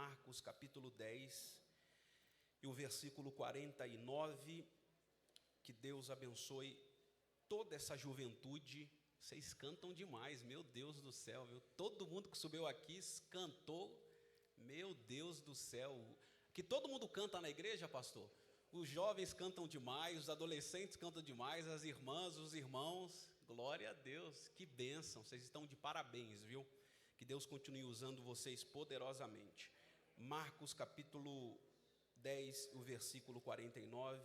Marcos capítulo 10 e o versículo 49. Que Deus abençoe toda essa juventude. Vocês cantam demais, meu Deus do céu, viu? Todo mundo que subiu aqui cantou, meu Deus do céu. Que todo mundo canta na igreja, pastor? Os jovens cantam demais, os adolescentes cantam demais, as irmãs, os irmãos. Glória a Deus, que bênção, vocês estão de parabéns, viu? Que Deus continue usando vocês poderosamente. Marcos capítulo 10, o versículo 49,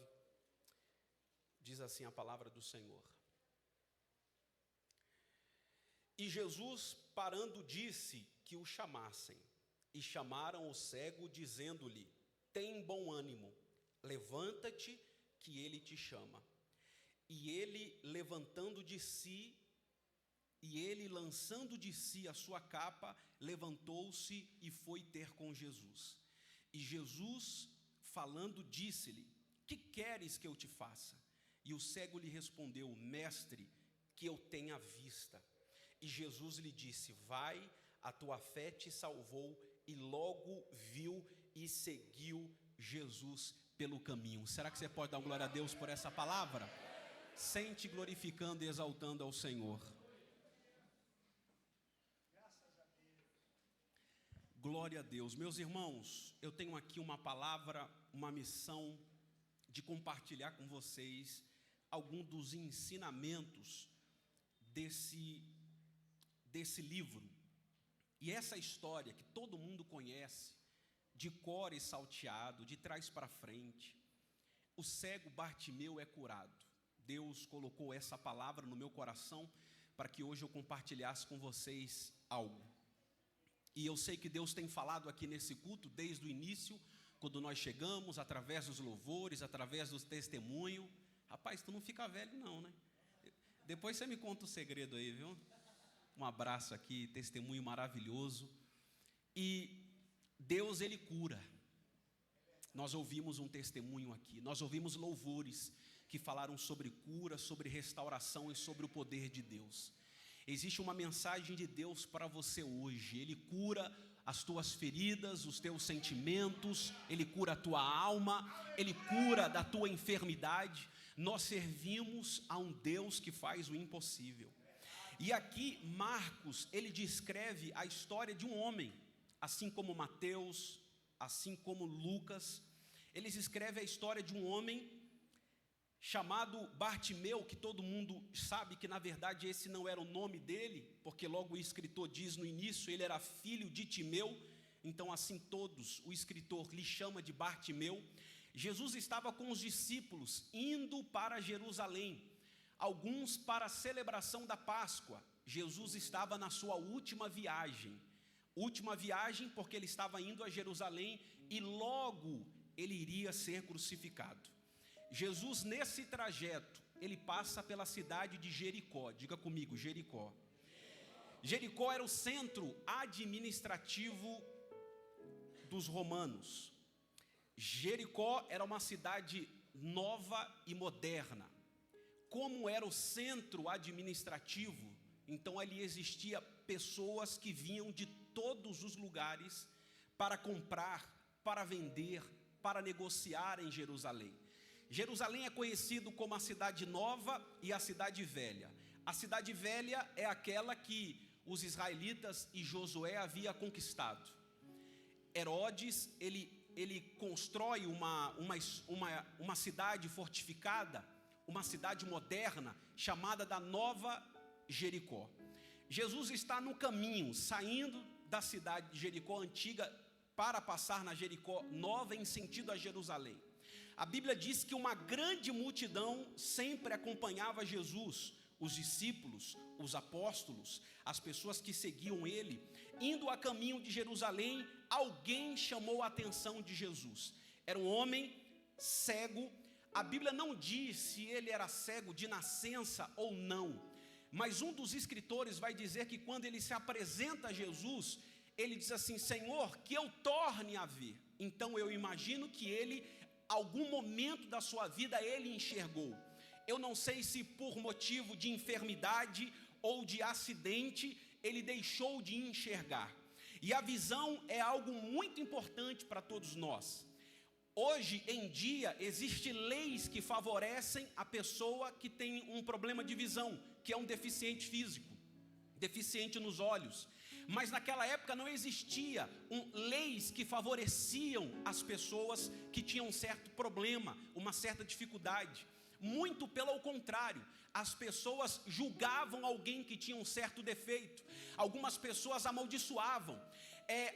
diz assim a palavra do Senhor. E Jesus, parando, disse que o chamassem. E chamaram o cego, dizendo-lhe: tem bom ânimo, levanta-te, que ele te chama. E ele, levantando de si, lançando de si a sua capa, levantou-se e foi ter com Jesus. E Jesus, falando, disse-lhe: que queres que eu te faça? E o cego lhe respondeu: mestre, que eu tenha vista. E Jesus lhe disse: vai, a tua fé te salvou. E logo viu e seguiu Jesus pelo caminho. Será que você pode dar glória a Deus por essa palavra? Sente glorificando e exaltando ao Senhor. Glória a Deus. Meus irmãos, eu tenho aqui uma palavra, uma missão de compartilhar com vocês alguns dos ensinamentos desse livro. E essa história que todo mundo conhece, de cor e salteado, de trás para frente, o cego Bartimeu é curado. Deus colocou essa palavra no meu coração para que hoje eu compartilhasse com vocês algo. E eu sei que Deus tem falado aqui nesse culto desde o início, quando nós chegamos, através dos louvores, através dos testemunhos. Rapaz, tu não fica velho não, né? Depois você me conta o segredo aí, viu? Um abraço aqui, testemunho maravilhoso. E Deus, Ele cura. Nós ouvimos um testemunho aqui, nós ouvimos louvores que falaram sobre cura, sobre restauração e sobre o poder de Deus. Existe uma mensagem de Deus para você hoje. Ele cura as tuas feridas, os teus sentimentos, Ele cura a tua alma, Ele cura da tua enfermidade. Nós servimos a um Deus que faz o impossível. E aqui Marcos, ele descreve a história de um homem, assim como Mateus, assim como Lucas. Eles escrevem a história de um homem chamado Bartimeu, que todo mundo sabe que na verdade esse não era o nome dele, porque logo o escritor diz no início, ele era filho de Timeu, então assim todos, o escritor lhe chama de Bartimeu. Jesus estava com os discípulos indo para Jerusalém, alguns para a celebração da Páscoa. Jesus estava na sua última viagem porque ele estava indo a Jerusalém e logo ele iria ser crucificado. Jesus, nesse trajeto, ele passa pela cidade de Jericó. Diga comigo, Jericó. Jericó era o centro administrativo dos romanos. Jericó era uma cidade nova e moderna. Como era o centro administrativo, então ali existia pessoas que vinham de todos os lugares para comprar, para vender, para negociar em Jerusalém. Jerusalém é conhecido como a cidade nova e a cidade velha. A cidade velha é aquela que os israelitas e Josué haviam conquistado. Herodes, ele constrói uma cidade fortificada, uma cidade moderna, chamada da Nova Jericó. Jesus está no caminho, saindo da cidade de Jericó antiga, para passar na Jericó nova, em sentido a Jerusalém. A Bíblia diz que uma grande multidão sempre acompanhava Jesus, os discípulos, os apóstolos, as pessoas que seguiam ele. Indo a caminho de Jerusalém, alguém chamou a atenção de Jesus. Era um homem cego. A Bíblia não diz se ele era cego de nascença ou não, mas um dos escritores vai dizer que quando ele se apresenta a Jesus, ele diz assim: Senhor, que eu torne a ver. Então eu imagino que ele, algum momento da sua vida, ele enxergou. Eu não sei se por motivo de enfermidade ou de acidente, ele deixou de enxergar. E a visão é algo muito importante para todos nós. Hoje em dia, existem leis que favorecem a pessoa que tem um problema de visão, que é um deficiente físico, deficiente nos olhos. Mas naquela época não existia leis que favoreciam as pessoas que tinham um certo problema, uma certa dificuldade. Muito pelo contrário, as pessoas julgavam alguém que tinha um certo defeito. Algumas pessoas amaldiçoavam.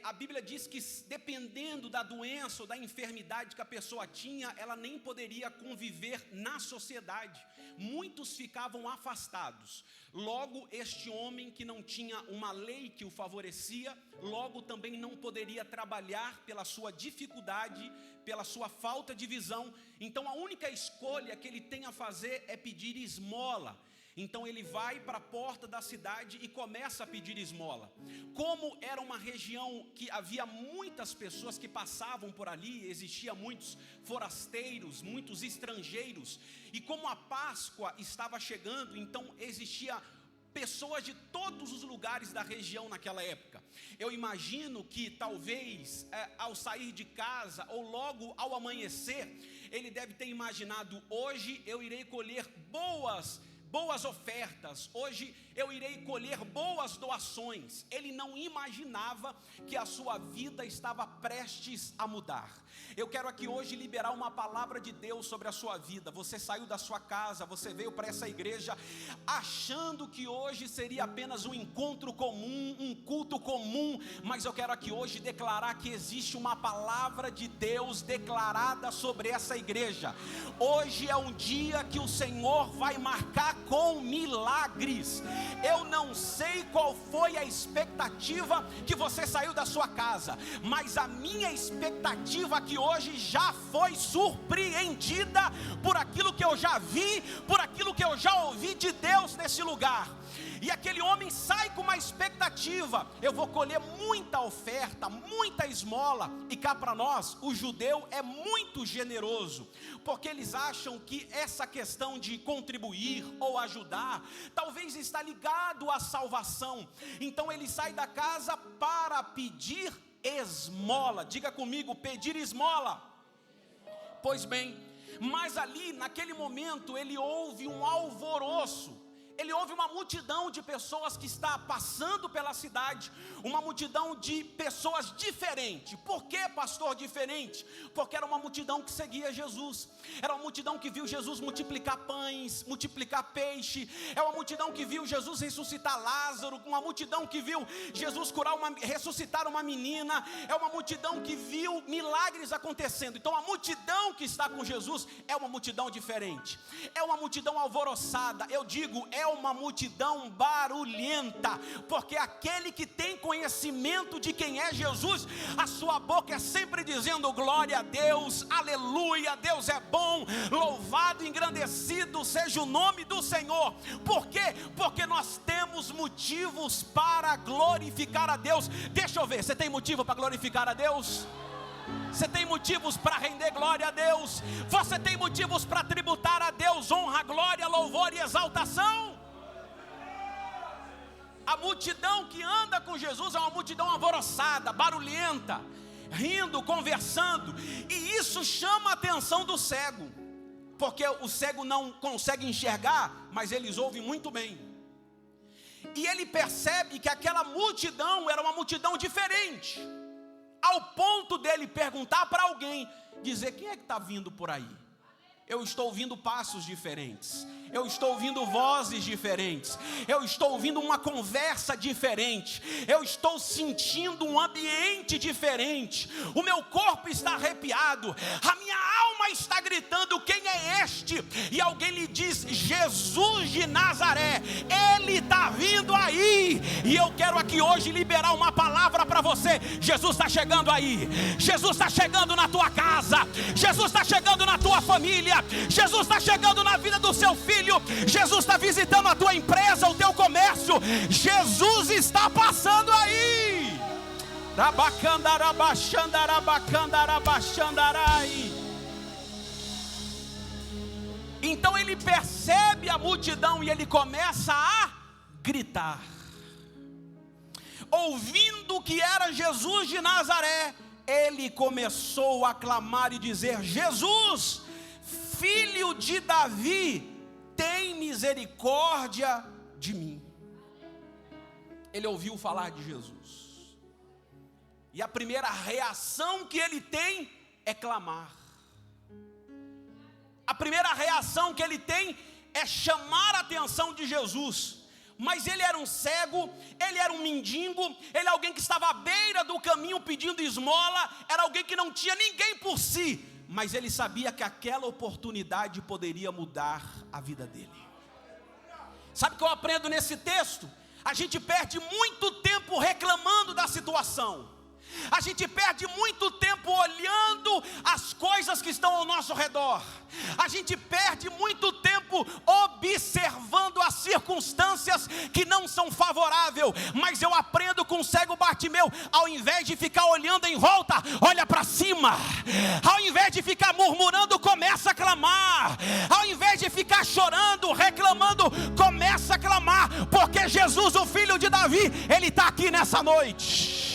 A Bíblia diz que dependendo da doença ou da enfermidade que a pessoa tinha, ela nem poderia conviver na sociedade. Muitos ficavam afastados. Logo, este homem que não tinha uma lei que o favorecia, logo também não poderia trabalhar pela sua dificuldade, pela sua falta de visão. Então a única escolha que ele tem a fazer é pedir esmola. Então ele vai para a porta da cidade e começa a pedir esmola. Como era uma região que havia muitas pessoas que passavam por ali, existiam muitos forasteiros, muitos estrangeiros, e como a Páscoa estava chegando, então existia pessoas de todos os lugares da região naquela época. Eu imagino que talvez ao sair de casa ou logo ao amanhecer, ele deve ter imaginado: hoje eu irei colher boas ofertas, hoje eu irei colher boas doações. Ele não imaginava que a sua vida estava prestes a mudar. Eu quero aqui hoje liberar uma palavra de Deus sobre a sua vida. Você saiu da sua casa, você veio para essa igreja achando que hoje seria apenas um encontro comum, um culto comum, mas eu quero aqui hoje declarar que existe uma palavra de Deus declarada sobre essa igreja. Hoje é um dia que o Senhor vai marcar com milagres. Eu não sei qual foi a expectativa que você saiu da sua casa, mas a minha expectativa aqui hoje já foi surpreendida por aquilo que eu já vi, por aquilo que eu já ouvi de Deus nesse lugar. E aquele homem sai com uma expectativa: eu vou colher muita oferta, muita esmola. E cá para nós, o judeu é muito generoso, porque eles acham que essa questão de contribuir ou ajudar, talvez está ligado à salvação. Então ele sai da casa para pedir esmola. Diga comigo: pedir esmola. Pois bem, mas ali naquele momento ele ouve um alvoroço. Ele ouve uma multidão de pessoas que está passando pela cidade, uma multidão de pessoas diferentes. Por que, pastor, diferente? Porque era uma multidão que seguia Jesus, era uma multidão que viu Jesus multiplicar pães, multiplicar peixe, é uma multidão que viu Jesus ressuscitar Lázaro, uma multidão que viu Jesus ressuscitar uma menina, é uma multidão que viu milagres acontecendo. Então a multidão que está com Jesus é uma multidão diferente, é uma multidão alvoroçada. Eu digo, é uma multidão barulhenta, porque aquele que tem conhecimento de quem é Jesus, a sua boca é sempre dizendo glória a Deus, aleluia, Deus é bom, louvado, engrandecido seja o nome do Senhor. Por quê? Porque nós temos motivos para glorificar a Deus. Deixa eu ver, você tem motivo para glorificar a Deus? Você tem motivos para render glória a Deus? Você tem motivos para tributar a Deus honra, glória, louvor e exaltação? A multidão que anda com Jesus é uma multidão alvoroçada, barulhenta, rindo, conversando, e isso chama a atenção do cego, porque o cego não consegue enxergar, mas eles ouvem muito bem. E ele percebe que aquela multidão era uma multidão diferente, ao ponto dele perguntar para alguém, dizer: quem é que está vindo por aí? Eu estou ouvindo passos diferentes, eu estou ouvindo vozes diferentes, eu estou ouvindo uma conversa diferente, eu estou sentindo um ambiente diferente, o meu corpo está arrepiado, a minha alma está gritando: quem é este? E alguém lhe diz: Jesus de Nazaré, ele está vindo aí. E eu quero aqui hoje liberar uma palavra para você: Jesus está chegando aí, Jesus está chegando na tua casa, Jesus está chegando na tua família, Jesus está chegando na vida do seu filho, Jesus está visitando a tua empresa, o teu comércio, Jesus está passando aí. Então ele percebe a multidão e ele começa a gritar. ouvindo que era Jesus de Nazaré, ele começou a clamar e dizer: Jesus, filho de Davi, tem misericórdia de mim. Ele ouviu falar de Jesus, e a primeira reação que ele tem é clamar. A primeira reação que ele tem é chamar a atenção de Jesus. Mas ele era um cego, ele era um mendigo, ele era alguém que estava à beira do caminho pedindo esmola, era alguém que não tinha ninguém por si, mas ele sabia que aquela oportunidade poderia mudar a vida dele. Sabe o que eu aprendo nesse texto? A gente perde muito tempo reclamando da situação. A gente perde muito tempo olhando as coisas que estão ao nosso redor. A gente perde muito tempo observando as circunstâncias que não são favoráveis. Mas eu aprendo com o cego Bartimeu: ao invés de ficar olhando em volta, olha para cima. Ao invés de ficar murmurando, começa a clamar. Ao invés de ficar chorando, reclamando, começa a clamar. Porque Jesus, o filho de Davi, ele está aqui nessa noite.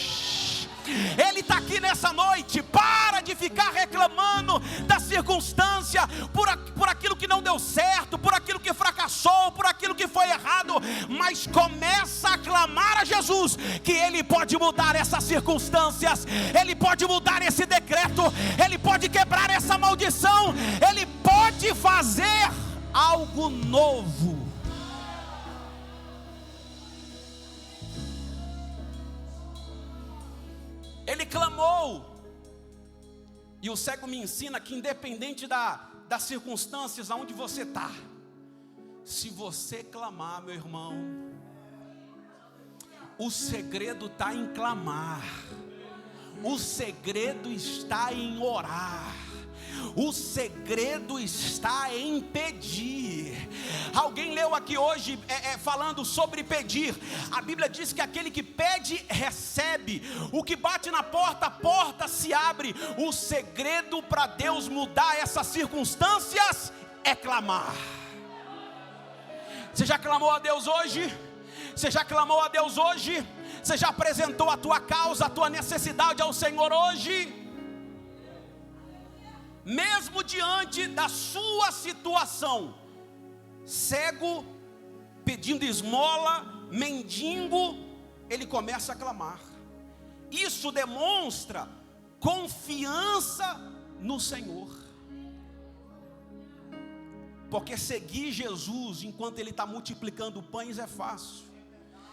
Ele está aqui nessa noite. Para de ficar reclamando da circunstância, por aquilo que não deu certo, por aquilo que fracassou, por aquilo que foi errado, mas começa a clamar a Jesus, que Ele pode mudar essas circunstâncias, Ele pode mudar esse decreto, Ele pode quebrar essa maldição, Ele pode fazer algo novo. Ele clamou, e o cego me ensina que independente das circunstâncias aonde você está, se você clamar, meu irmão, o segredo está em clamar, o segredo está em orar, o segredo está em pedir. Alguém leu aqui hoje falando sobre pedir. A Bíblia diz que aquele que pede, recebe. O que bate na porta, a porta se abre. O segredo para Deus mudar essas circunstâncias é clamar. Você já clamou a Deus hoje? Você já clamou a Deus hoje? Você já apresentou a tua causa, a tua necessidade ao Senhor hoje? Mesmo diante da sua situação, cego, pedindo esmola, mendigo, ele começa a clamar. Isso demonstra confiança no Senhor. Porque seguir Jesus enquanto Ele está multiplicando pães é fácil.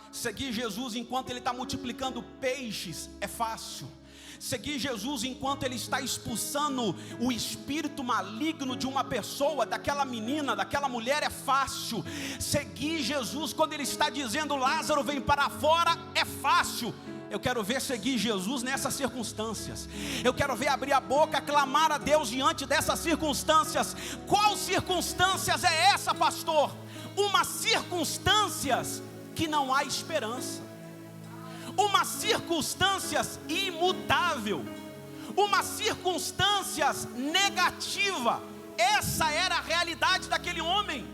Seguir Jesus enquanto Ele está multiplicando peixes é fácil. Seguir Jesus enquanto Ele está expulsando o espírito maligno de uma pessoa, daquela menina, daquela mulher, é fácil. Seguir Jesus quando Ele está dizendo: Lázaro, vem para fora, é fácil. Eu quero ver seguir Jesus nessas circunstâncias. Eu quero ver abrir a boca, clamar a Deus diante dessas circunstâncias. Qual circunstâncias é essa, pastor? Uma circunstâncias que não há esperança. Uma circunstâncias imutável, uma circunstâncias negativa. Essa era a realidade daquele homem.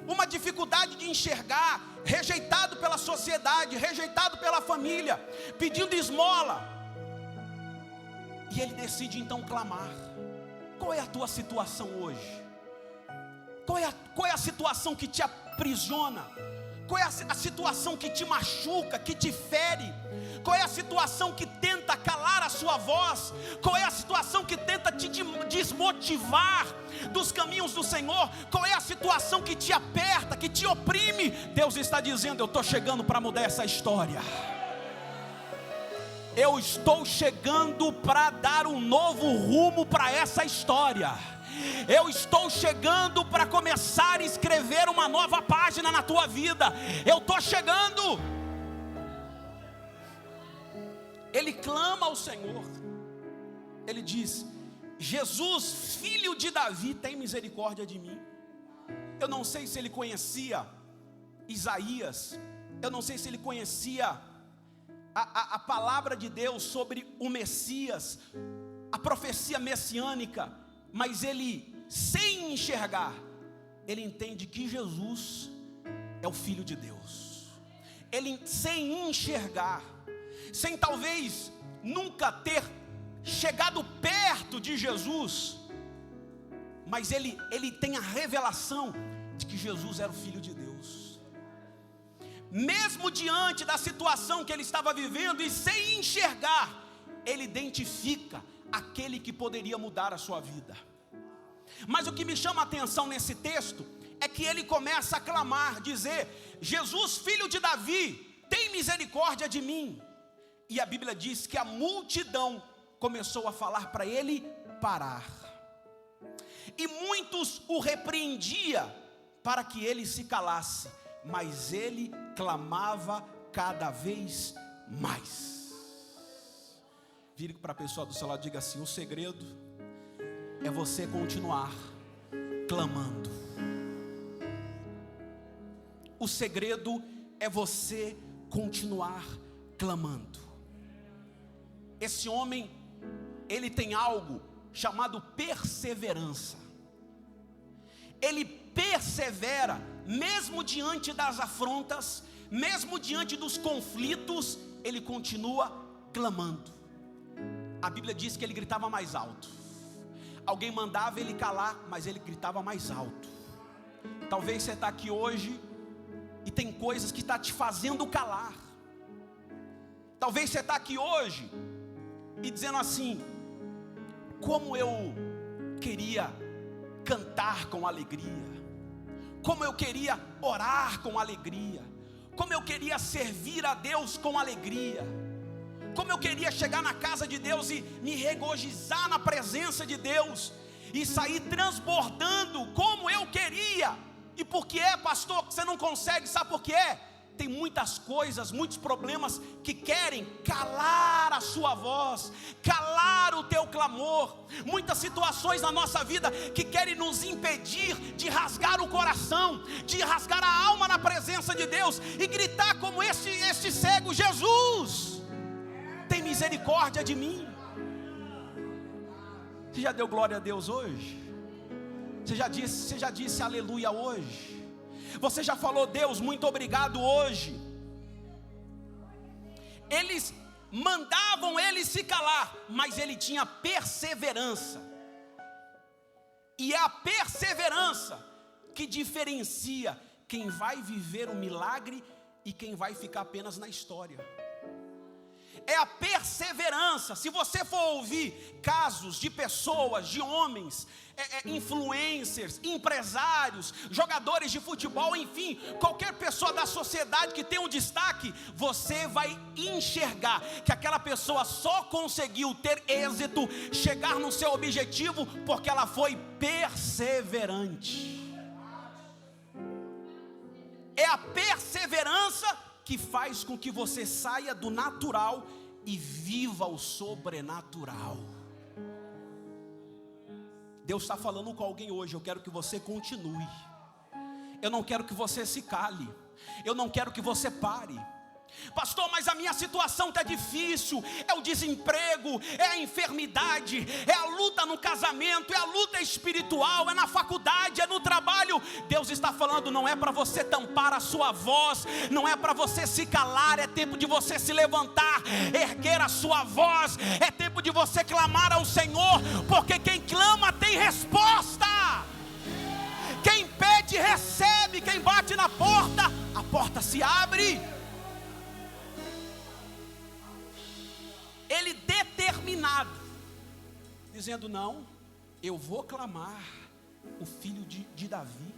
Uma dificuldade de enxergar, rejeitado pela sociedade, rejeitado pela família, pedindo esmola. E ele decide então clamar. Qual é a tua situação hoje? Qual é a situação que te aprisiona? Qual é a situação que te machuca, que te fere? Qual é a situação que tenta calar a sua voz? Qual é a situação que tenta te desmotivar dos caminhos do Senhor? Qual é a situação que te aperta, que te oprime? Deus está dizendo: eu estou chegando para mudar essa história. Eu estou chegando para dar um novo rumo para essa história. Eu estou chegando para começar a escrever uma nova página na tua vida. Eu estou chegando. Ele clama ao Senhor. Ele diz: Jesus, filho de Davi, tem misericórdia de mim. Eu não sei se ele conhecia Isaías. Eu não sei se ele conhecia a palavra de Deus sobre o Messias, a profecia messiânica. Mas ele, sem enxergar, ele entende que Jesus é o Filho de Deus. ele sem enxergar, sem talvez nunca ter chegado perto de Jesus, mas ele tem a revelação de que Jesus era o Filho de Deus. Mesmo diante da situação que ele estava vivendo e sem enxergar, ele identifica aquele que poderia mudar a sua vida. Mas o que me chama a atenção nesse texto é que ele começa a clamar, dizer: Jesus, filho de Davi, tem misericórdia de mim. E a Bíblia diz que a multidão começou a falar para ele parar. E muitos o repreendiam para que ele se calasse, mas ele clamava cada vez mais. Vire para a pessoa do seu lado e diga assim: o segredo é você continuar clamando. O segredo é você continuar clamando. Esse homem, ele tem algo chamado perseverança. Ele persevera, mesmo diante das afrontas, mesmo diante dos conflitos, ele continua clamando. A Bíblia diz que ele gritava mais alto. Alguém mandava ele calar, mas ele gritava mais alto. Talvez você está aqui hoje e tem coisas que estão te fazendo calar. Talvez você está aqui hoje e dizendo assim: como eu queria cantar com alegria, como eu queria orar com alegria, como eu queria servir a Deus com alegria, como eu queria chegar na casa de Deus e me regozijar na presença de Deus e sair transbordando como eu queria. E por que é, pastor, que você não consegue? Sabe por que é? Tem muitas coisas, muitos problemas que querem calar a sua voz, calar o teu clamor. Muitas situações na nossa vida que querem nos impedir de rasgar o coração, de rasgar a alma na presença de Deus e gritar como este cego: Jesus, tem misericórdia de mim. Você já deu glória a Deus hoje? Você já disse aleluia hoje? Você já falou: Deus, muito obrigado hoje? Eles mandavam ele se calar, mas ele tinha perseverança. E é a perseverança que diferencia quem vai viver o milagre e quem vai ficar apenas na história. É a perseverança. Se você for ouvir casos de pessoas, de homens, influencers, empresários, jogadores de futebol, enfim, qualquer pessoa da sociedade que tem um destaque, você vai enxergar que aquela pessoa só conseguiu ter êxito, chegar no seu objetivo, porque ela foi perseverante. É a perseverança que faz com que você saia do natural e viva o sobrenatural. Deus está falando com alguém hoje. Eu quero que você continue. Eu não quero que você se cale. Eu não quero que você pare. Pastor, mas a minha situação está difícil. É o desemprego, é a enfermidade, é a luta no casamento, é a luta espiritual, é na faculdade, é no trabalho. Deus está falando: não é para você tampar a sua voz, não é para você se calar. É tempo de você se levantar, erguer a sua voz. É tempo de você clamar ao Senhor, porque quem clama tem resposta. Quem pede recebe, quem bate na porta, a porta se abre. Ele determinado, dizendo: não, eu vou clamar o filho de Davi.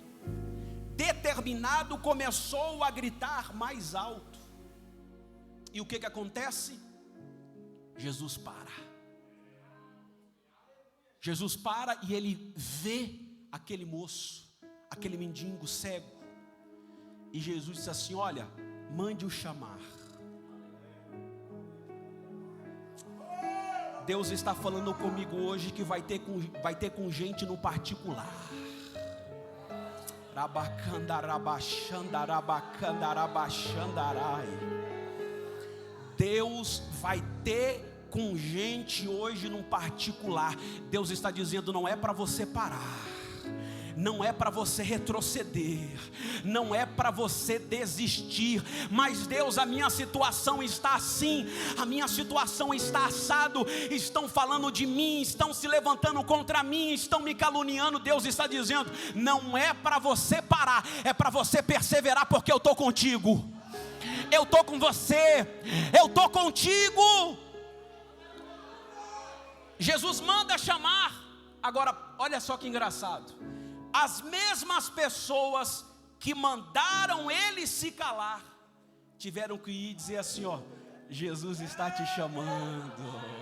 Determinado, começou a gritar mais alto. E o que acontece? Jesus para. Jesus para e ele vê aquele moço, aquele mendigo cego. E Jesus disse assim: olha, mande-o chamar. Deus está falando comigo hoje que vai ter com gente no particular. Deus vai ter com gente hoje no particular. Deus está dizendo: não é para você parar, não é para você retroceder, não é para você desistir. Mas Deus, a minha situação está assim, a minha situação está assado, estão falando de mim, estão se levantando contra mim, estão me caluniando. Deus está dizendo, não é para você parar, é para você perseverar, porque eu estou contigo, eu estou com você, eu estou contigo. Jesus manda chamar. Agora, olha só que engraçado, as mesmas pessoas que mandaram ele se calar, tiveram que ir dizer assim, ó, Jesus está te chamando.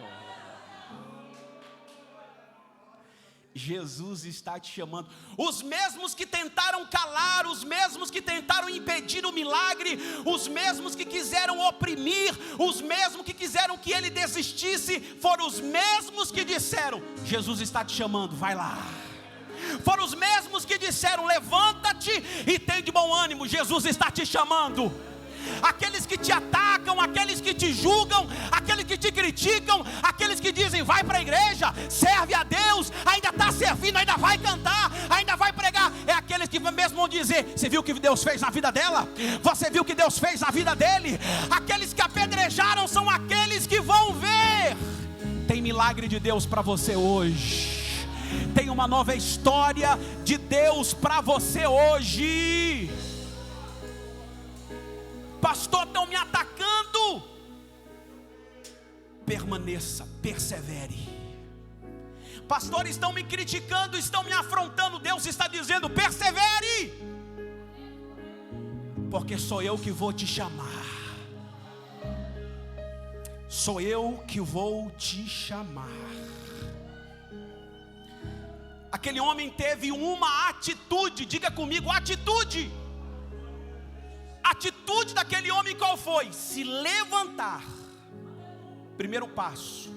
Jesus está te chamando. Os mesmos que tentaram calar, os mesmos que tentaram impedir o milagre, os mesmos que quiseram oprimir, os mesmos que quiseram que ele desistisse, foram os mesmos que disseram, Jesus está te chamando, vai lá. Foram os mesmos que disseram, levanta-te e tem de bom ânimo, Jesus está te chamando. Aqueles que te atacam, aqueles que te julgam, aqueles que te criticam, aqueles que dizem, vai para a igreja, serve a Deus, ainda está servindo, ainda vai cantar, ainda vai pregar, é aqueles que mesmo vão dizer, você viu o que Deus fez na vida dela? Você viu o que Deus fez na vida dele? Aqueles que apedrejaram são aqueles que vão ver. Tem milagre de Deus para você hoje, tem uma nova história de Deus para você hoje. Pastor, estão me atacando. Permaneça, persevere. Pastor, estão me criticando, estão me afrontando. Deus está dizendo, persevere, porque sou eu que vou te chamar. Sou eu que vou te chamar. Aquele homem teve uma atitude, diga comigo, atitude. A atitude daquele homem qual foi? Se levantar. Primeiro passo.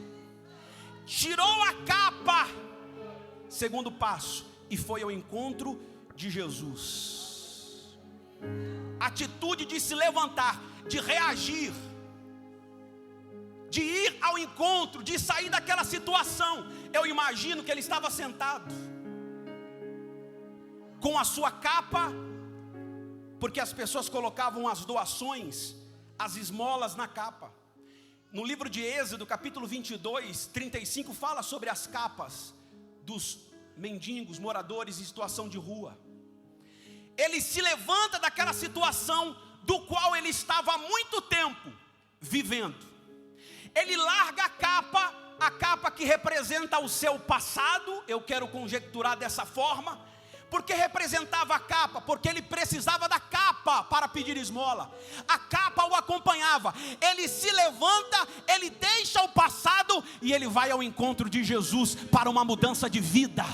Tirou a capa. Segundo passo. E foi ao encontro de Jesus. Atitude de se levantar, de reagir, de ir ao encontro, de sair daquela situação. Eu imagino que ele estava sentado com a sua capa, porque as pessoas colocavam as doações, as esmolas na capa. No livro de Êxodo, capítulo 22, 35, fala sobre as capas dos mendigos, moradores em situação de rua. Ele se levanta daquela situação do qual ele estava há muito tempo vivendo. Ele larga a capa que representa o seu passado, eu quero conjecturar dessa forma. Porque representava a capa? Porque ele precisava da capa para pedir esmola. A capa o acompanhava. Ele se levanta, ele deixa o passado e ele vai ao encontro de Jesus para uma mudança de vida.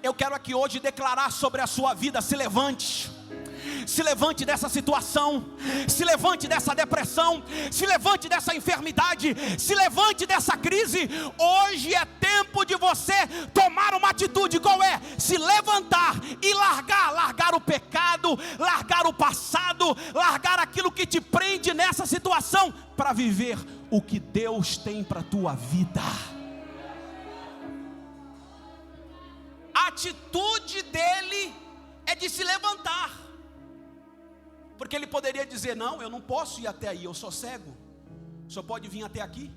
Eu quero aqui hoje declarar sobre a sua vida: se levante. Se levante dessa situação, se levante dessa depressão, se levante dessa enfermidade, se levante dessa crise. Hoje é tempo de você tomar uma atitude. Qual é? Se levantar e largar o pecado, largar o passado, largar aquilo que te prende nessa situação, para viver o que Deus tem para a tua vida. A atitude dele é de se levantar. Porque ele poderia dizer, não, eu não posso ir até aí, eu sou cego, só pode vir até aqui.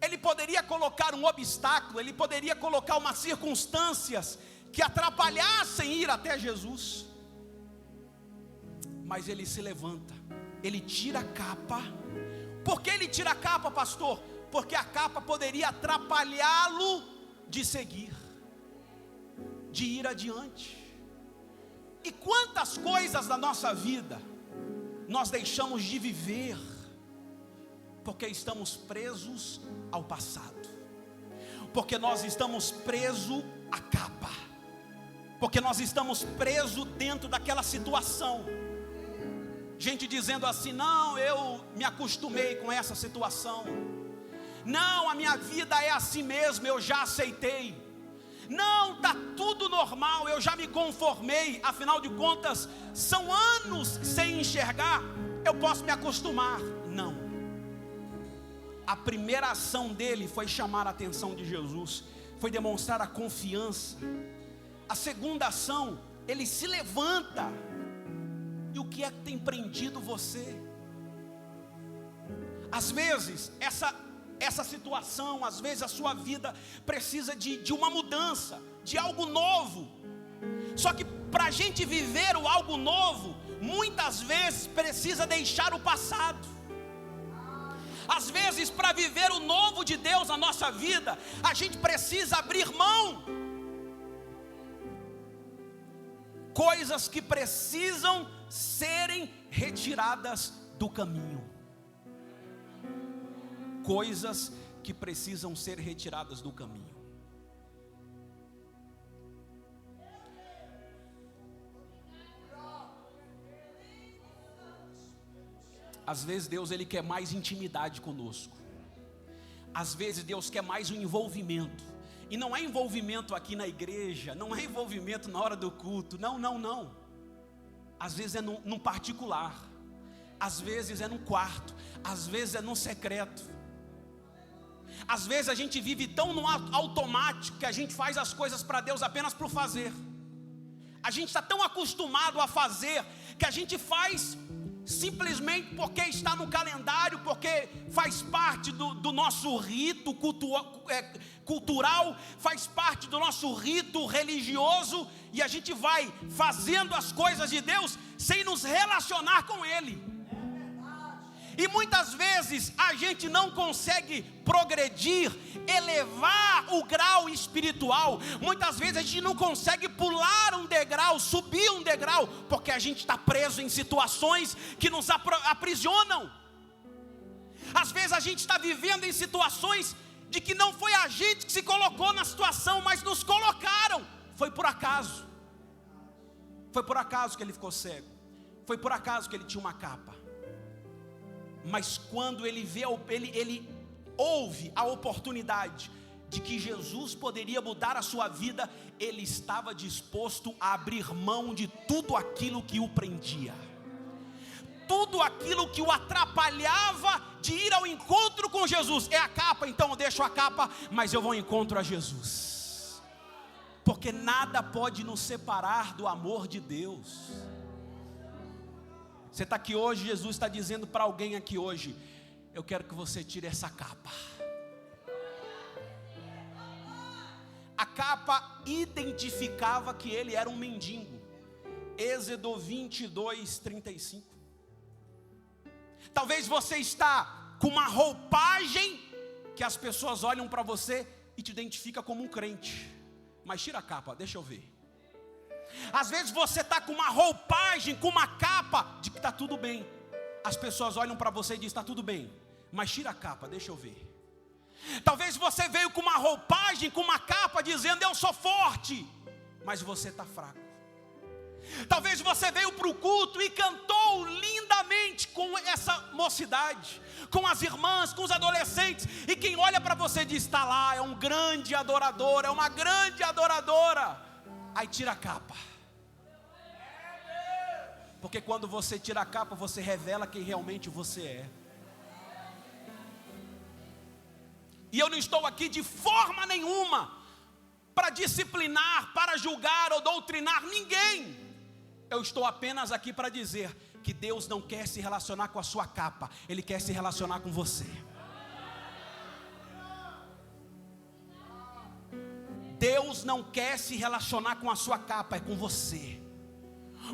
Ele poderia colocar um obstáculo, ele poderia colocar umas circunstâncias que atrapalhassem ir até Jesus. Mas ele se levanta, ele tira a capa. Por que ele tira a capa, pastor? Porque a capa poderia atrapalhá-lo de seguir, de ir adiante. E quantas coisas da nossa vida nós deixamos de viver porque estamos presos ao passado, porque nós estamos presos à capa, porque nós estamos presos dentro daquela situação. Gente dizendo assim, não, eu me acostumei com essa situação, não, a minha vida é assim mesmo, eu já aceitei. Não, está tudo normal, eu já me conformei. Afinal de contas, são anos sem enxergar, eu posso me acostumar. Não. A primeira ação dele foi chamar a atenção de Jesus. foi demonstrar a confiança. A segunda ação, ele se levanta. E o que é que tem prendido você? Às vezes, essa situação, às vezes a sua vida precisa de uma mudança, de algo novo. Só que para a gente viver o algo novo, muitas vezes precisa deixar o passado. Às vezes, para viver o novo de Deus na nossa vida, a gente precisa abrir mão. Coisas que precisam serem retiradas do caminho. Coisas que precisam ser retiradas do caminho. Às vezes Deus ele quer mais intimidade conosco. Às vezes Deus quer mais um envolvimento. E não é envolvimento aqui na igreja, não é envolvimento na hora do culto, não. Às vezes é num particular, às vezes é num quarto, às vezes é num secreto. Às vezes a gente vive tão no automático que a gente faz as coisas para Deus apenas por fazer. A gente está tão acostumado a fazer que a gente faz simplesmente porque está no calendário, porque faz parte do nosso rito cultural, faz parte do nosso rito religioso, e a gente vai fazendo as coisas de Deus sem nos relacionar com Ele. E muitas vezes a gente não consegue progredir, elevar o grau espiritual. Muitas vezes a gente não consegue pular um degrau, subir um degrau, porque a gente está preso em situações que nos aprisionam. Às vezes a gente está vivendo em situações de que não foi a gente que se colocou na situação, mas nos colocaram. Foi por acaso. Foi por acaso que ele ficou cego. Foi por acaso que ele tinha uma capa. Mas quando ele ouve a oportunidade de que Jesus poderia mudar a sua vida, ele estava disposto a abrir mão de tudo aquilo que o prendia, tudo aquilo que o atrapalhava de ir ao encontro com Jesus. É a capa, então eu deixo a capa, mas eu vou ao encontro a Jesus, porque nada pode nos separar do amor de Deus. Você está aqui hoje, Jesus está dizendo para alguém aqui hoje: eu quero que você tire essa capa. A capa identificava que ele era um mendigo. Êxodo 22, 35. Talvez você está com uma roupagem que as pessoas olham para você e te identificam como um crente. Mas tira a capa, deixa eu ver. Às vezes você está com uma roupagem, com uma capa de que está tudo bem. As pessoas olham para você e dizem: está tudo bem, mas tira a capa, deixa eu ver. Talvez você veio com uma roupagem, com uma capa dizendo: eu sou forte, mas você está fraco. Talvez você veio para o culto e cantou lindamente com essa mocidade, com as irmãs, com os adolescentes, e quem olha para você diz: está lá, é um grande adorador, é uma grande adoradora. Aí tira a capa. Porque quando você tira a capa, você revela quem realmente você é. E eu não estou aqui de forma nenhuma para disciplinar, para julgar ou doutrinar ninguém. Eu estou apenas aqui para dizer que Deus não quer se relacionar com a sua capa, Ele quer se relacionar com você. Deus não quer se relacionar com a sua capa, é com você.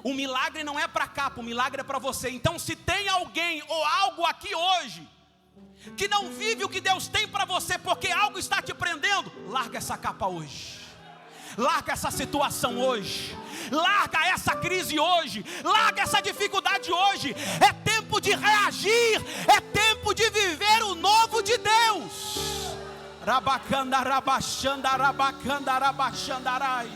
O milagre não é para a capa, o milagre é para você. Então, se tem alguém ou algo aqui hoje que não vive o que Deus tem para você, porque algo está te prendendo, larga essa capa hoje. Larga essa situação hoje. Larga essa crise hoje. Larga essa dificuldade hoje. É tempo de reagir. É tempo de viver o novo de Deus. Rabacanda, rabachanda, rabacanda, rabachandarai.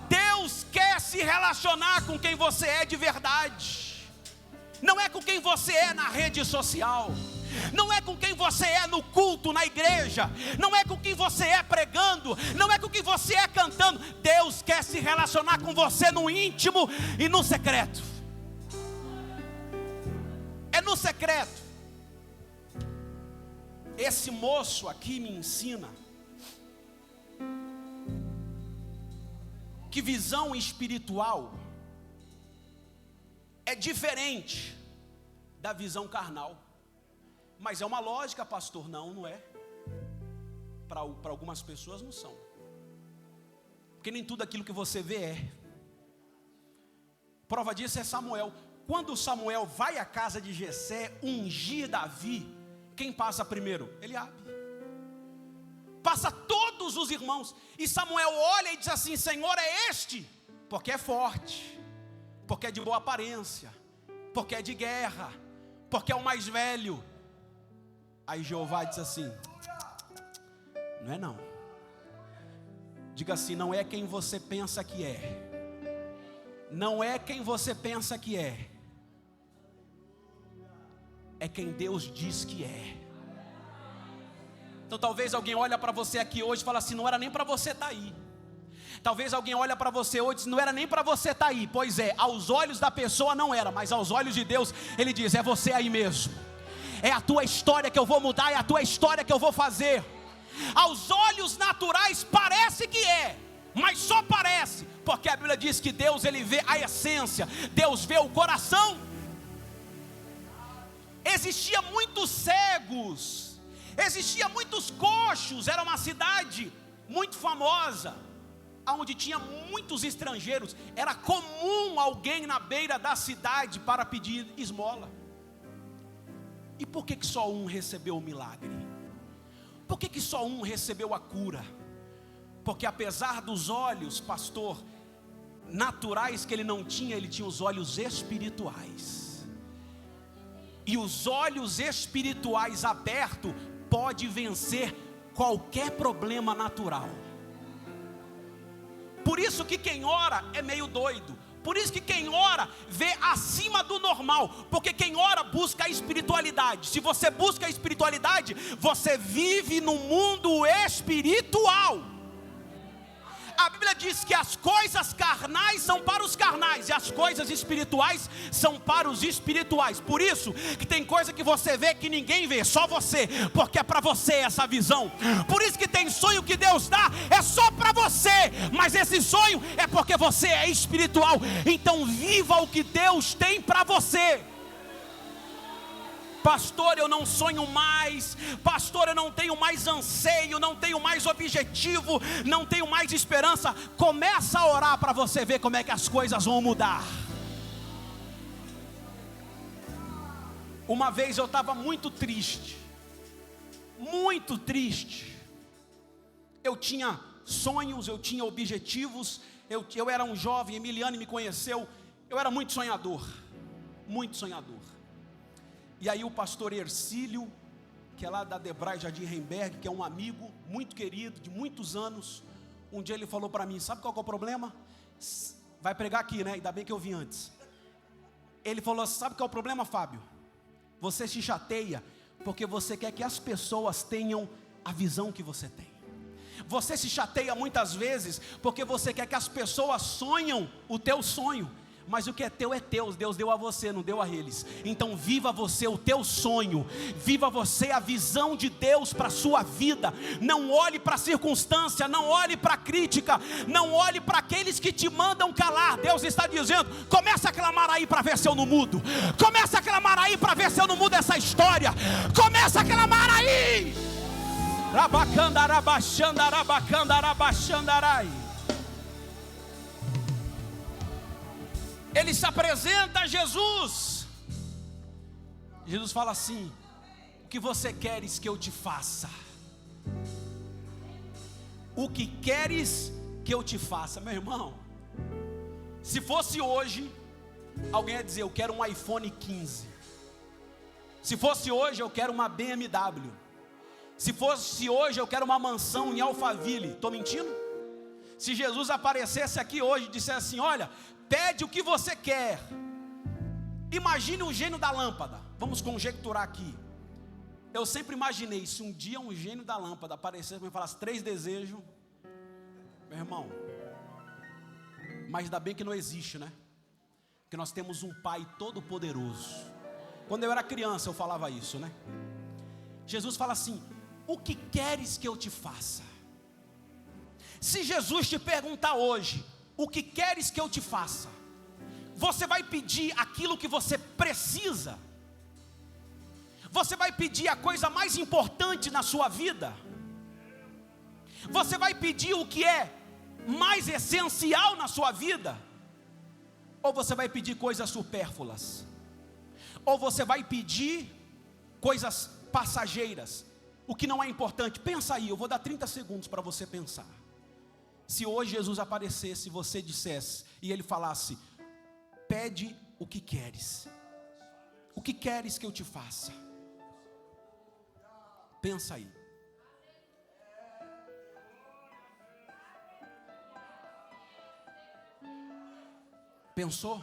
Deus quer se relacionar com quem você é de verdade. Não é com quem você é na rede social. Não é com quem você é no culto, na igreja. Não é com quem você é pregando. Não é com quem você é cantando. Deus quer se relacionar com você no íntimo e no secreto. É no secreto. esse moço aqui me ensina que visão espiritual é diferente da visão carnal. Mas é uma lógica, pastor? Não é. Para algumas pessoas não são. Porque nem tudo aquilo que você vê é. Prova disso é Samuel. Quando Samuel vai à casa de Jessé ungir Davi, quem passa primeiro? Eliabe. Passa todos os irmãos. E Samuel olha e diz assim: Senhor, é este, porque é forte, porque é de boa aparência, porque é de guerra, porque é o mais velho. Aí Jeová diz assim: não é não. Diga assim: não é quem você pensa que é. Não é quem você pensa que é. É quem Deus diz que é. Então talvez alguém olhe para você aqui hoje e fala assim: não era nem para você estar aí. Talvez alguém olhe para você hoje e diz: não era nem para você estar aí. Pois é, aos olhos da pessoa não era, mas aos olhos de Deus Ele diz: é você aí mesmo. É a tua história que eu vou mudar, é a tua história que eu vou fazer. Aos olhos naturais parece que é, mas só parece, porque a Bíblia diz que Deus, Ele vê a essência, Deus vê o coração. Existia muitos cegos, existia muitos coxos, era uma cidade muito famosa, onde tinha muitos estrangeiros. Era comum alguém na beira da cidade para pedir esmola. E por que só um recebeu o milagre? Por que só um recebeu a cura? Porque apesar dos olhos, pastor, naturais que ele não tinha, ele tinha os olhos espirituais. E os olhos espirituais abertos pode vencer qualquer problema natural. Por isso que quem ora é meio doido. Por isso que quem ora vê acima do normal. Porque quem ora busca a espiritualidade. Se você busca a espiritualidade, você vive no mundo espiritual. A Bíblia diz que as coisas carnais são para os carnais e as coisas espirituais são para os espirituais. Por isso que tem coisa que você vê que ninguém vê, só você, porque é para você essa visão. Por isso que tem sonho que Deus dá, é só para você, mas esse sonho é porque você é espiritual. Então viva o que Deus tem para você. Pastor, eu não sonho mais. Pastor, eu não tenho mais anseio, não tenho mais objetivo, não tenho mais esperança. Começa a orar para você ver como é que as coisas vão mudar. Uma vez eu estava muito triste. Muito triste. Eu tinha sonhos, eu tinha objetivos. Eu era um jovem, Emiliane me conheceu. Eu era muito sonhador. Muito sonhador. E aí o pastor Ercílio, que é lá da Debray Jardim Remberg, que é um amigo muito querido, de muitos anos, um dia ele falou para mim: sabe qual que é o problema? Vai pregar aqui, né? Ainda bem que eu vim antes. Ele falou: sabe qual é o problema, Fábio? Você se chateia porque você quer que as pessoas tenham a visão que você tem. Você se chateia muitas vezes porque você quer que as pessoas sonham o teu sonho. Mas o que é teu, Deus deu a você, não deu a eles. Então viva você o teu sonho, viva você a visão de Deus para a sua vida. Não olhe para a circunstância, não olhe para a crítica, não olhe para aqueles que te mandam calar. Deus está dizendo: começa a clamar aí para ver se eu não mudo. Começa a clamar aí para ver se eu não mudo essa história. Começa a clamar aí. Ele se apresenta a Jesus. Jesus fala assim: o que você queres que eu te faça? O que queres que eu te faça? Meu irmão, se fosse hoje, alguém ia dizer: eu quero um iPhone 15. Se fosse hoje, eu quero uma BMW. Se fosse hoje, eu quero uma mansão em Alphaville. Estou mentindo? Se Jesus aparecesse aqui hoje e dissesse assim: olha, pede o que você quer. Imagine um gênio da lâmpada. Vamos conjecturar aqui. Eu sempre imaginei, se um dia um gênio da lâmpada aparecesse e me falasse 3 desejos, meu irmão, mas ainda bem que não existe, né? Porque nós temos um Pai todo poderoso. Quando eu era criança eu falava isso, né? Jesus fala assim: o que queres que eu te faça? Se Jesus te perguntar hoje, o que queres que eu te faça? Você vai pedir aquilo que você precisa? Você vai pedir a coisa mais importante na sua vida? Você vai pedir o que é mais essencial na sua vida? Ou você vai pedir coisas supérfluas? Ou você vai pedir coisas passageiras, o que não é importante? Pensa aí, eu vou dar 30 segundos para você pensar. Se hoje Jesus aparecesse, você dissesse, e Ele falasse, pede o que queres. O que queres que eu te faça? Pensa aí. Pensou?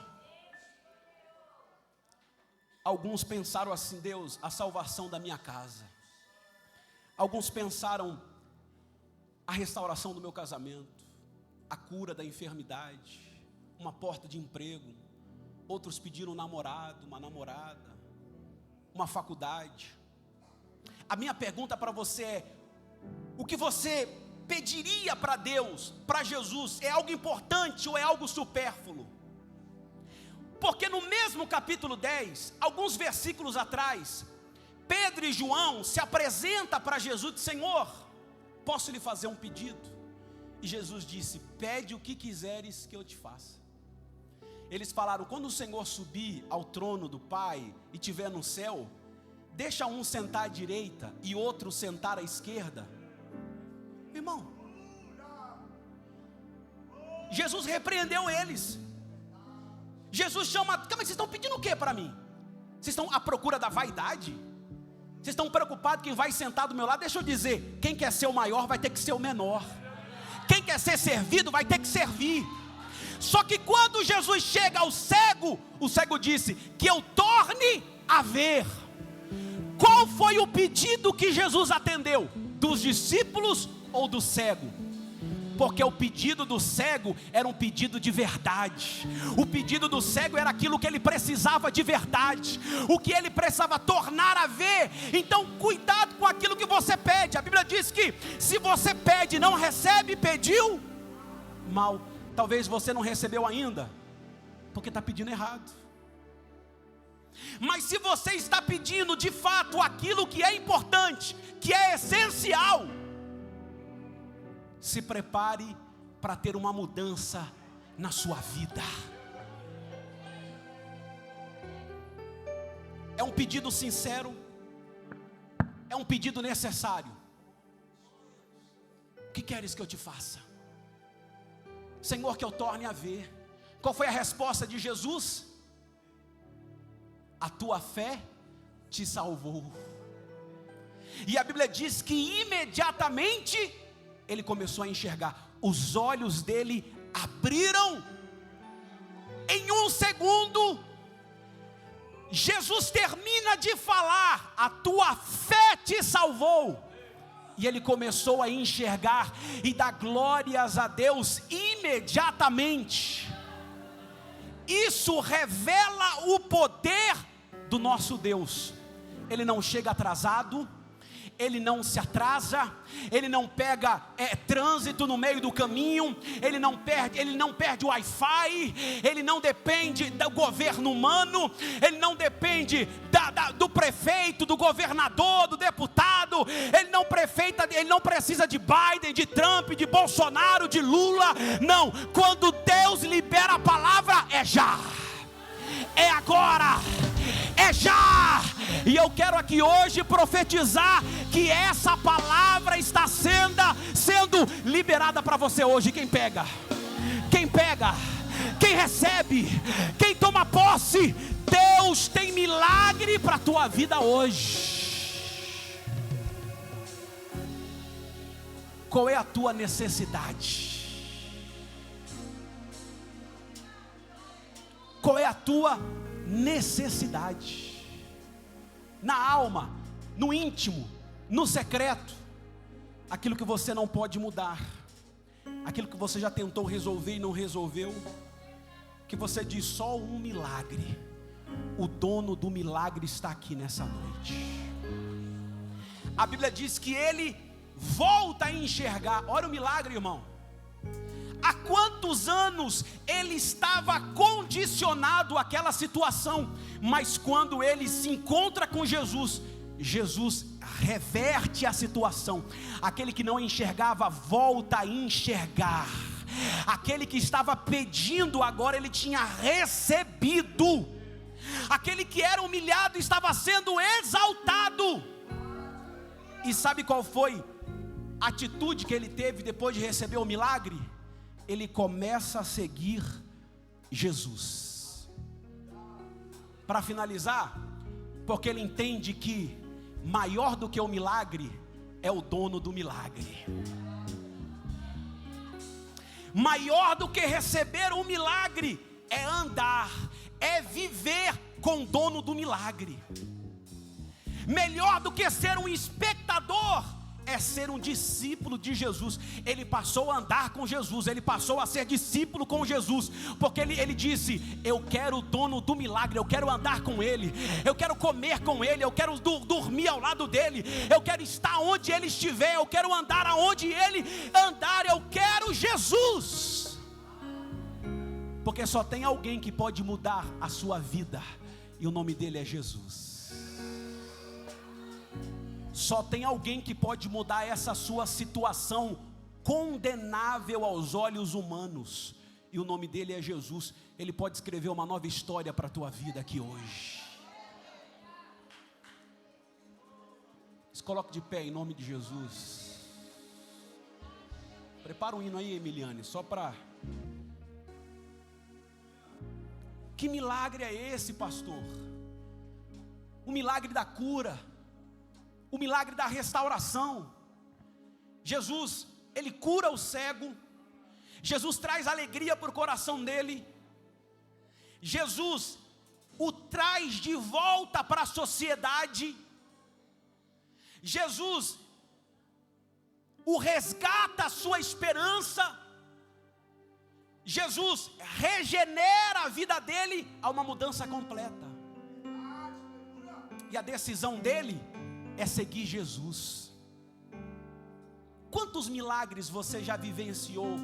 Alguns pensaram assim, Deus, a salvação da minha casa. Alguns pensaram a restauração do meu casamento, a cura da enfermidade, uma porta de emprego. Outros pediram um namorado, uma namorada, uma faculdade. A minha pergunta para você é, o que você pediria para Deus, para Jesus, é algo importante ou é algo supérfluo? Porque no mesmo capítulo 10, alguns versículos atrás, Pedro e João se apresentam para Jesus e dizem, Senhor, posso lhe fazer um pedido? E Jesus disse, pede o que quiseres que eu te faça. Eles falaram, quando o Senhor subir ao trono do Pai e estiver no céu, deixa um sentar à direita e outro sentar à esquerda. Irmão, Jesus repreendeu eles. Jesus chama, calma, vocês estão pedindo o que para mim? Vocês estão à procura da vaidade? Vocês estão preocupados quem vai sentar do meu lado? Deixa eu dizer, quem quer ser o maior vai ter que ser o menor. Quem quer ser servido vai ter que servir. Só que quando Jesus chega ao cego, o cego disse, que eu torne a ver. Qual foi o pedido que Jesus atendeu? Dos discípulos ou do cego? Porque o pedido do cego era um pedido de verdade. O pedido do cego era aquilo que ele precisava de verdade, o que ele precisava tornar a ver. Então cuidado com aquilo que você pede. A Bíblia diz que se você pede e não recebe, pediu mal. Talvez você não recebeu ainda, porque está pedindo errado. Mas se você está pedindo de fato aquilo que é importante, que é essencial, se prepare para ter uma mudança na sua vida. É um pedido sincero, é um pedido necessário. O que queres que eu te faça? Senhor, que eu torne a ver. Qual foi a resposta de Jesus? A tua fé te salvou. E a Bíblia diz que imediatamente ele começou a enxergar. Os olhos dele abriram. Em um segundo, Jesus termina de falar, a tua fé te salvou. E ele começou a enxergar e dar glórias a Deus imediatamente. Isso revela o poder do nosso Deus. Ele não chega atrasado, ele não se atrasa, ele não pega trânsito no meio do caminho, ele não perde o Wi-Fi, ele não depende do governo humano, ele não depende do prefeito, do governador, do deputado, ele não precisa de Biden, de Trump, de Bolsonaro, de Lula. Não, quando Deus libera a palavra, é já, é agora, é já. E eu quero aqui hoje profetizar que essa palavra está sendo liberada para você hoje. Quem pega, quem recebe, quem toma posse, Deus tem milagre para a tua vida hoje. Qual é a tua necessidade? Qual é a tua necessidade? Na alma, no íntimo, no secreto, aquilo que você não pode mudar, aquilo que você já tentou resolver e não resolveu, que você diz, só um milagre, o dono do milagre está aqui nessa noite. a Bíblia diz que ele volta a enxergar. Olha o milagre, irmão. Há quantos anos ele estava condicionado àquela situação, mas quando ele se encontra com Jesus, Jesus reverte a situação. Aquele que não enxergava volta a enxergar. Aquele que estava pedindo, agora ele tinha recebido. Aquele que era humilhado estava sendo exaltado. E sabe qual foi a atitude que ele teve depois de receber o milagre? Ele começa a seguir Jesus. Para finalizar, porque ele entende que maior do que o milagre é o dono do milagre. Maior do que receber um milagre é andar, é viver com o dono do milagre. Melhor do que ser um espectador é ser um discípulo de Jesus. Ele passou a andar com Jesus, ele passou a ser discípulo com Jesus, porque ele disse: eu quero o dono do milagre, eu quero andar com ele, eu quero comer com ele, eu quero dormir ao lado dele, eu quero estar onde ele estiver, eu quero andar aonde ele andar, eu quero Jesus. Porque só tem alguém que pode mudar a sua vida, e o nome dele é Jesus. Só tem alguém que pode mudar essa sua situação condenável aos olhos humanos, e o nome dele é Jesus. Ele pode escrever uma nova história para a tua vida aqui hoje. Se coloque de pé em nome de Jesus. Prepara um hino aí, Emiliane, só para... Que milagre é esse, pastor? O milagre da cura, o milagre da restauração. Jesus, ele cura o cego. Jesus traz alegria para o coração dele. Jesus o traz de volta para a sociedade. Jesus o resgata a sua esperança. Jesus regenera a vida dele a uma mudança completa. E a decisão dele é seguir Jesus. Quantos milagres você já vivenciou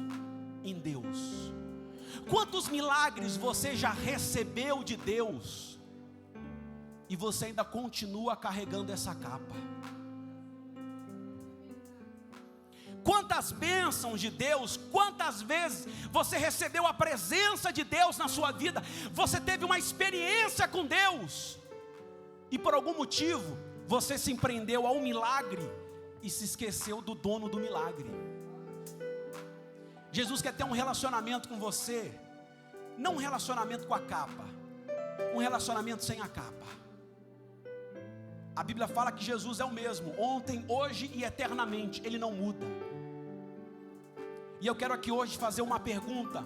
em Deus? Quantos milagres você já recebeu de Deus? E você ainda continua carregando essa capa? Quantas bênçãos de Deus, quantas vezes você recebeu a presença de Deus na sua vida? Você teve uma experiência com Deus, e por algum motivo você se prendeu a um milagre e se esqueceu do dono do milagre. Jesus quer ter um relacionamento com você, não um relacionamento com a capa, um relacionamento sem a capa. A Bíblia fala que Jesus é o mesmo, ontem, hoje e eternamente, ele não muda. E eu quero aqui hoje fazer uma pergunta.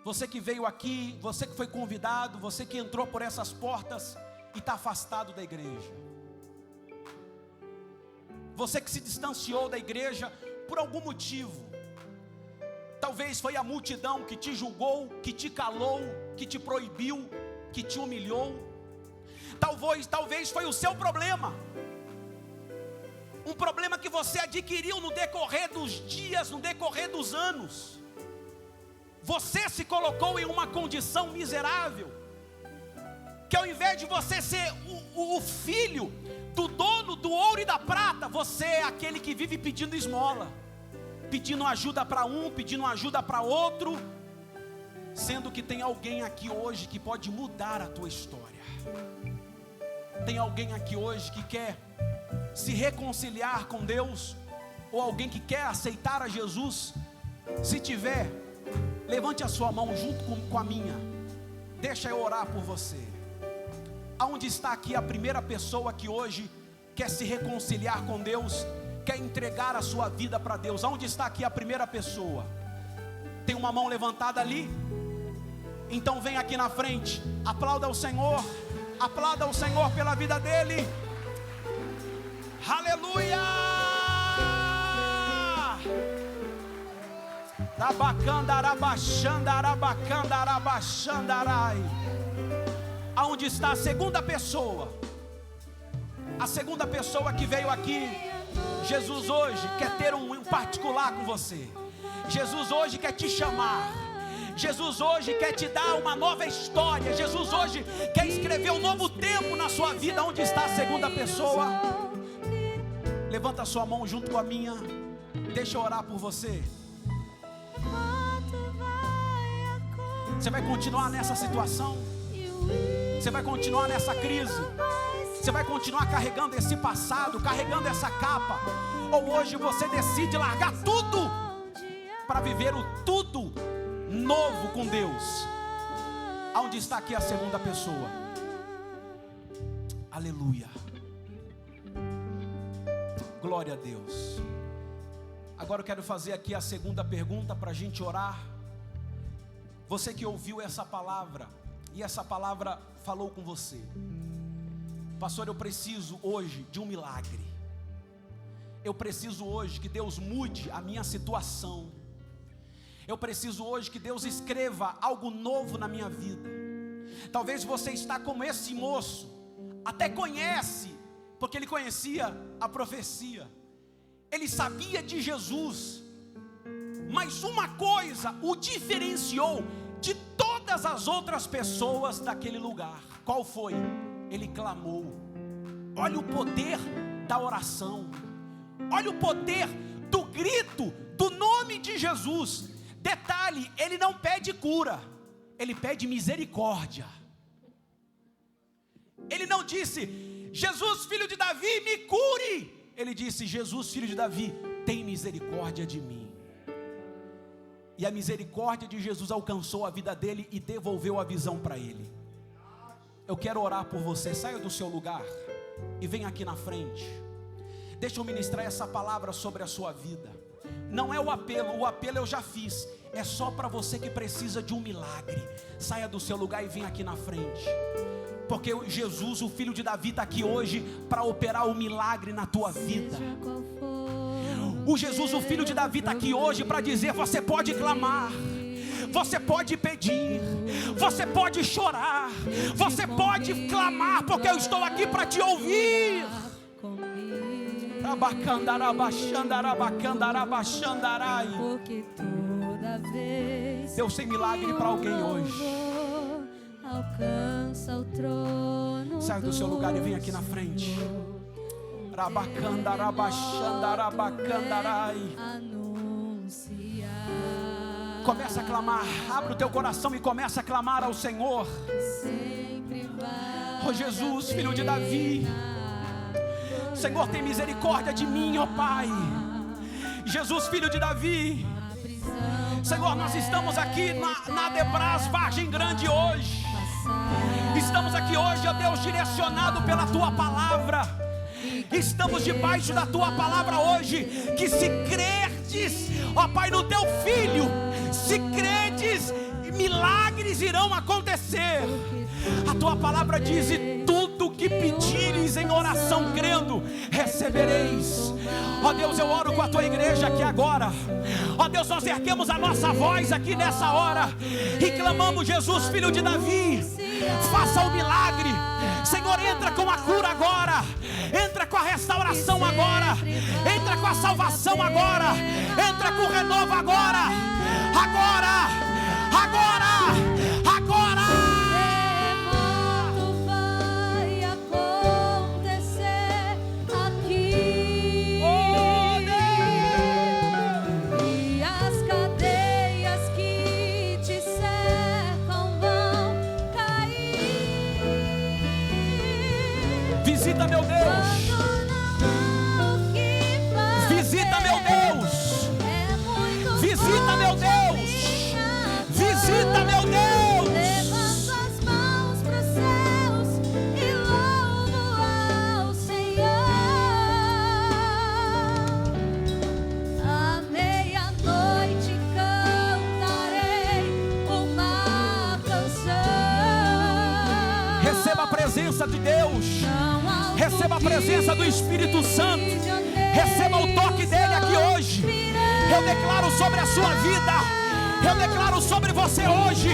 Você que veio aqui, você que foi convidado, você que entrou por essas portas e está afastado da igreja. Você que se distanciou da igreja por algum motivo. Talvez foi a multidão que te julgou, que te calou, que te proibiu, que te humilhou. Talvez foi o seu problema. Um problema que você adquiriu no decorrer dos dias, no decorrer dos anos. Você se colocou em uma condição miserável, que ao invés de você ser o filho do dono do ouro e da prata, você é aquele que vive pedindo esmola, pedindo ajuda para um, pedindo ajuda para outro, sendo que tem alguém aqui hoje que pode mudar a tua história. Tem alguém aqui hoje que quer se reconciliar com Deus, ou alguém que quer aceitar a Jesus? Se tiver, levante a sua mão junto com a minha, deixa eu orar por você. Aonde está aqui a primeira pessoa que hoje quer se reconciliar com Deus, quer entregar a sua vida para Deus? Aonde está aqui a primeira pessoa? Tem uma mão levantada ali? Então vem aqui na frente, aplauda o Senhor pela vida dele. Aleluia! Aonde está a segunda pessoa? A segunda pessoa que veio aqui Jesus hoje quer ter um particular com você. Jesus hoje quer te chamar. Jesus hoje quer te dar uma nova história. Jesus hoje quer escrever um novo tempo na sua vida. Onde está a segunda pessoa? Levanta a sua mão junto com a minha. Deixa eu orar por você. Você vai continuar nessa situação? Você vai continuar nessa crise? Você vai continuar carregando esse passado, carregando essa capa? Ou hoje você decide largar tudo para viver o tudo novo com Deus? Aonde está aqui a segunda pessoa? Aleluia. Glória a Deus. Agora eu quero fazer aqui a segunda pergunta para a gente orar. Você que ouviu essa palavra, e essa palavra falou com você: pastor, eu preciso hoje de um milagre. Eu preciso hoje que Deus mude a minha situação. Eu preciso hoje que Deus escreva algo novo na minha vida. Talvez você está como esse moço, até conhece, porque ele conhecia a profecia, ele sabia de Jesus, mas uma coisa o diferenciou de todas as outras pessoas daquele lugar. Qual foi? Ele clamou. Olha o poder da oração. Olha o poder do grito do nome de Jesus. Detalhe, ele não pede cura, ele pede misericórdia. Ele não disse: Jesus, filho de Davi, me cure. Ele disse: Jesus, filho de Davi, tem misericórdia de mim. E a misericórdia de Jesus alcançou a vida dele e devolveu a visão para ele. Eu quero orar por você. Saia do seu lugar e venha aqui na frente. Deixa eu ministrar essa palavra sobre a sua vida. Não é o apelo eu já fiz. É só para você que precisa de um milagre. Saia do seu lugar e venha aqui na frente. Porque Jesus, o filho de Davi, está aqui hoje para operar o milagre na tua vida. O Jesus, o filho de Davi, está aqui hoje para dizer: você pode clamar, você pode pedir, você pode chorar, você pode clamar, porque eu estou aqui para te ouvir. Porque toda vez Deus tem milagre para alguém hoje. Alcança o trono. Sai do seu lugar e vem aqui na frente. Começa a clamar. Abre o teu coração e começa a clamar ao Senhor. Oh Jesus, filho de Davi, Senhor, tem misericórdia de mim, ó Pai. Jesus, filho de Davi, Senhor, nós estamos aqui na Debras Vargem Grande hoje. Estamos aqui hoje, ó Deus, direcionado pela Tua palavra. Estamos debaixo da Tua palavra hoje, que se crerdes, ó Pai, no Teu Filho, se crerdes, milagres irão acontecer. A Tua palavra diz: e tudo que pedires em oração crendo, recebereis. Ó Deus, eu oro com a Tua igreja aqui agora. Ó Deus, nós erguemos a nossa voz aqui nessa hora e clamamos: Jesus, filho de Davi, faça o milagre. Senhor, entra com a cura agora, entra com a restauração agora, entra com a salvação agora, entra com o renovo agora, agora, agora, agora. Remoto vai acontecer aqui. Oh Deus. E as cadeias que te cercam vão cair. Visita, meu Deus. Visita, meu Deus. Visita, meu Deus. Visita, meu Deus. Levanta as mãos pros céus e louvo ao Senhor. À meia-noite cantarei uma canção. Receba a presença de Deus. Receba a presença do Espírito Santo. Receba o toque dele aqui hoje. Eu declaro sobre a sua vida, eu declaro sobre você hoje: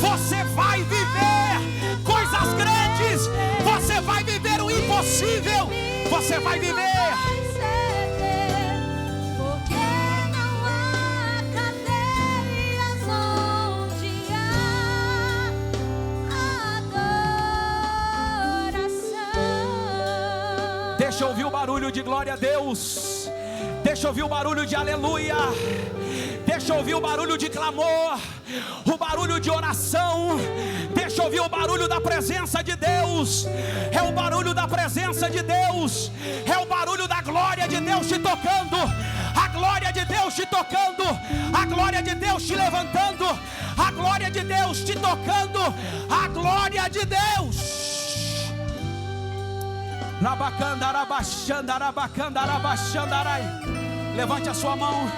você vai viver coisas grandes, você vai viver o impossível, você vai viver Deixa eu ouvir o barulho de glória a Deus. Deixa eu ouvir o barulho de aleluia. Deixa eu ouvir o barulho de clamor, o barulho de oração. Deixa eu ouvir o barulho da presença de Deus. É o barulho da presença de Deus. É o barulho da glória de Deus te tocando. A glória de Deus te tocando. A glória de Deus te levantando. A glória de Deus te tocando. A glória de Deus. Levante a sua mão.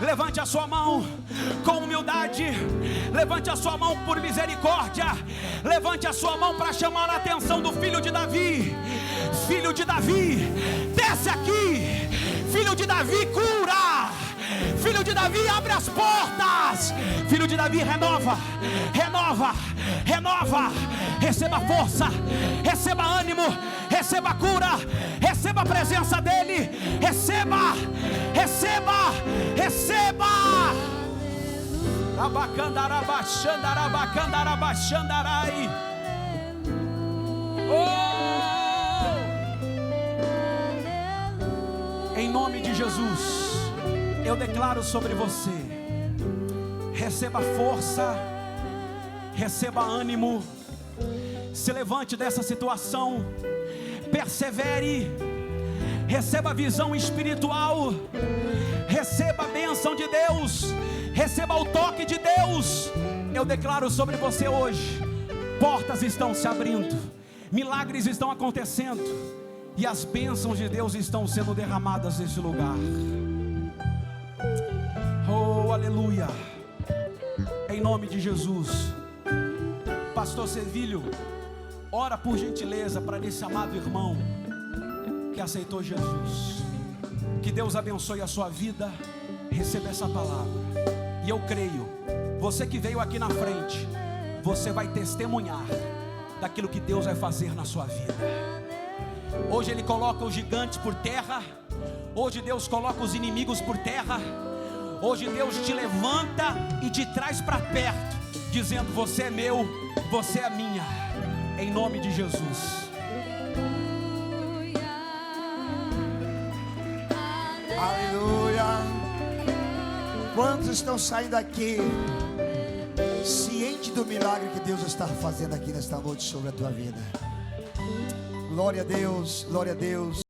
Levante a sua mão com humildade. Levante a sua mão por misericórdia. Levante a sua mão para chamar a atenção do filho de Davi. Filho de Davi, desce aqui. Filho de Davi, cura. Filho de Davi, abre as portas. Filho de Davi, renova. Renova, renova. Receba força, receba ânimo, receba cura, receba a presença dele. Receba, receba, receba. Em nome de Jesus, eu declaro sobre você: receba força, receba ânimo. Se levante dessa situação, persevere, receba a visão espiritual, receba a bênção de Deus, receba o toque de Deus. Eu declaro sobre você hoje: portas estão se abrindo, milagres estão acontecendo e as bênçãos de Deus estão sendo derramadas nesse lugar. Oh, aleluia. Em nome de Jesus. Pastor Servilho, ora por gentileza para esse amado irmão que aceitou Jesus. Que Deus abençoe a sua vida. Receba essa palavra. E eu creio, você que veio aqui na frente, você vai testemunhar daquilo que Deus vai fazer na sua vida. Hoje Ele coloca os gigantes por terra. Hoje Deus coloca os inimigos por terra. Hoje Deus te levanta e te traz para perto, dizendo: você é meu, você é minha. Em nome de Jesus. Aleluia. Quantos estão saindo aqui ciente do milagre que Deus está fazendo aqui nesta noite sobre a tua vida? Glória a Deus, glória a Deus.